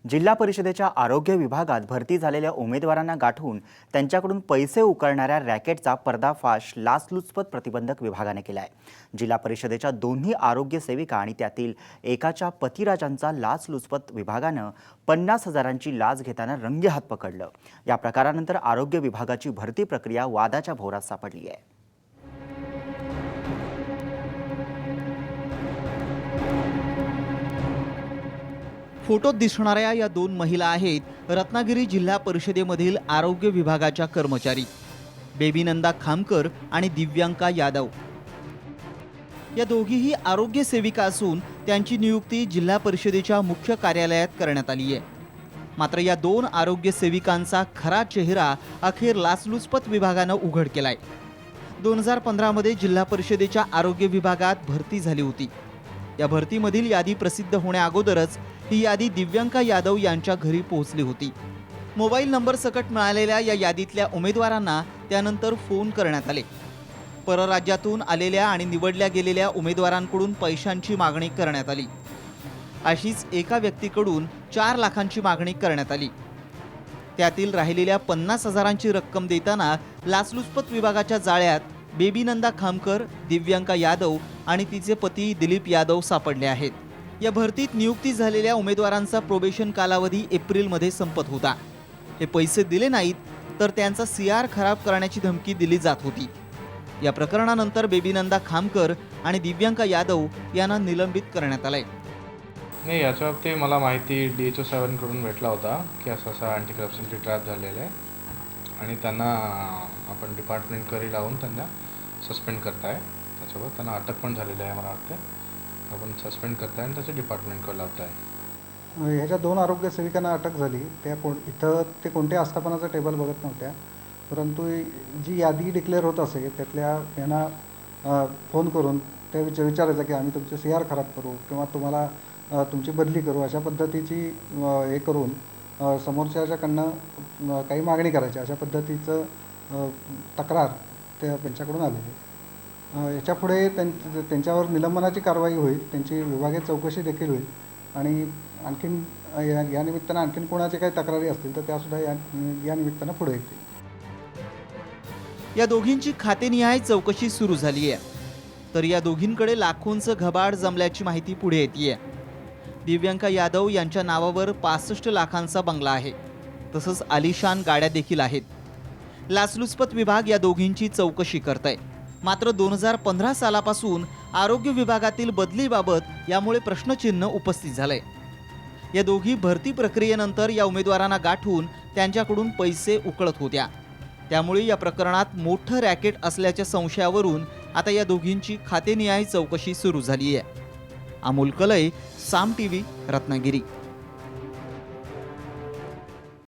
जिल्हा परिषदेच्या आरोग्य विभागात भरती झालेल्या उमेदवारांना गाठून त्यांच्याकडून पैसे उकळणाऱ्या रॅकेटचा पर्दाफाश लाचलुचपत प्रतिबंधक विभागाने केला आहे। जिल्हा परिषदेच्या दोन्ही आरोग्य सेविका आणि त्यातील एकाच्या पतिराजांचा लाचलुचपत विभागानं 50,000ची लाच घेताना रंगेहात पकडलं। या प्रकारानंतर आरोग्य विभागाची भरती प्रक्रिया वादाच्या भोवऱ्यात सापडली आहे। फोटोत दिसणाऱ्या या दोन महिला आहेत रत्नागिरी जिल्हा परिषदेमधील आरोग्य विभागाच्या कर्मचारी बेबीनंदा खामकर आणि दिव्यांका यादव। या दोघीही आरोग्य सेविका असून त्यांची नियुक्ती जिल्हा परिषदेच्या मुख्य कार्यालयात करण्यात आली आहे। मात्र या दोन आरोग्य सेविकांचा खरा चेहरा अखेर लाचलुचपत विभागानं उघड केलाय। 2015 मध्ये जिल्हा परिषदेच्या आरोग्य विभागात भरती झाली होती। या भरतीमधील यादी प्रसिद्ध होण्याअगोदरच ही यादी दिव्यांका यादव यांच्या घरी पोहोचली होती। मोबाईल नंबर सकट मिळालेल्या या यादीतल्या उमेदवारांना त्यानंतर फोन करण्यात आले। परराज्यातून आलेल्या आणि निवडल्या गेलेल्या उमेदवारांकडून पैशांची मागणी करण्यात आली। अशीच एका व्यक्तीकडून 4 लाखांची मागणी करण्यात आली। त्यातील राहिलेल्या 50,000ची रक्कम देताना लाचलुचपत विभागाच्या जाळ्यात बेबीनंदा खामकर, दिव्यांका यादव आणि तिचे पती दिलीप यादव सापडले आहेत। या भरतीत नियुक्ती झालेल्या उमेदवारांचा प्रोबेशन कालावधी एप्रिलमध्ये संपत होता। हे पैसे दिले नाहीत तर त्यांचा CR खराब करण्याची धमकी दिली जात होती। या प्रकरणानंतर बेबीनंदा खामकर आणि दिव्यांका यादव यांना निलंबित करण्यात आले। नाही, याच्या बाबतीत मला माहिती DHO साहेबांकडून भेटला होता की असं अँटी करप्शनची ट्रॅप झालेलं आहे आणि त्यांना आपण डिपार्टमेंटकडे लावून त्यांना सस्पेंड करताय। त्याच्यावर त्यांना अटक पण झालेली आहे। मला वाटतं आपण सस्पेंड करताय आणि त्याचं डिपार्टमेंटकडे लावताय। ह्याच्या 2 आरोग्य सेविकांना अटक झाली। त्या इथं ते कोणत्या आस्थापनाचा टेबल बघत नव्हत्या, परंतु जी यादी डिक्लेअर होत असे त्यातल्या यांना फोन करून त्या विचारायचं की आम्ही तुमचे CR खराब करू किंवा तुम्हाला तुमची बदली करू, अशा पद्धतीची हे करून समोरच्याकडनं काही मागणी करायची, अशा पद्धतीचं तक्रार त्यांच्याकडून आलेली। याच्यापुढे त्यांच्यावर निलंबनाची कारवाई होईल, त्यांची विभागीय चौकशी देखील होईल आणि आणखीन या निमित्तानं आणखीन कोणाचे काही तक्रारी असतील तर त्यासुद्धा या निमित्तानं पुढे येतील। या दोघींची खातेनिहाय चौकशी सुरू झाली आहे, तर या दोघींकडे लाखोंचं घबाड जमल्याची माहिती पुढे येते। दिव्यांका यादव यांच्या नावावर 65 लाखांचा बंगला आहे, तसंच आलिशान गाड्या देखील आहेत। लाचलुचपत विभाग या दोघींची चौकशी करतंय। मात्र 2015 सालापासून आरोग्य विभागातील बदलीबाबत यामुळे प्रश्नचिन्ह उपस्थित झालंय। या दोघी भरती प्रक्रियेनंतर या उमेदवारांना गाठून त्यांच्याकडून पैसे उकळत होत्या। त्यामुळे या प्रकरणात मोठं रॅकेट असल्याच्या संशयावरून आता या दोघींची खातेनिहाय चौकशी सुरू झाली आहे। अमोल कलई, साम TV, रत्नागिरी।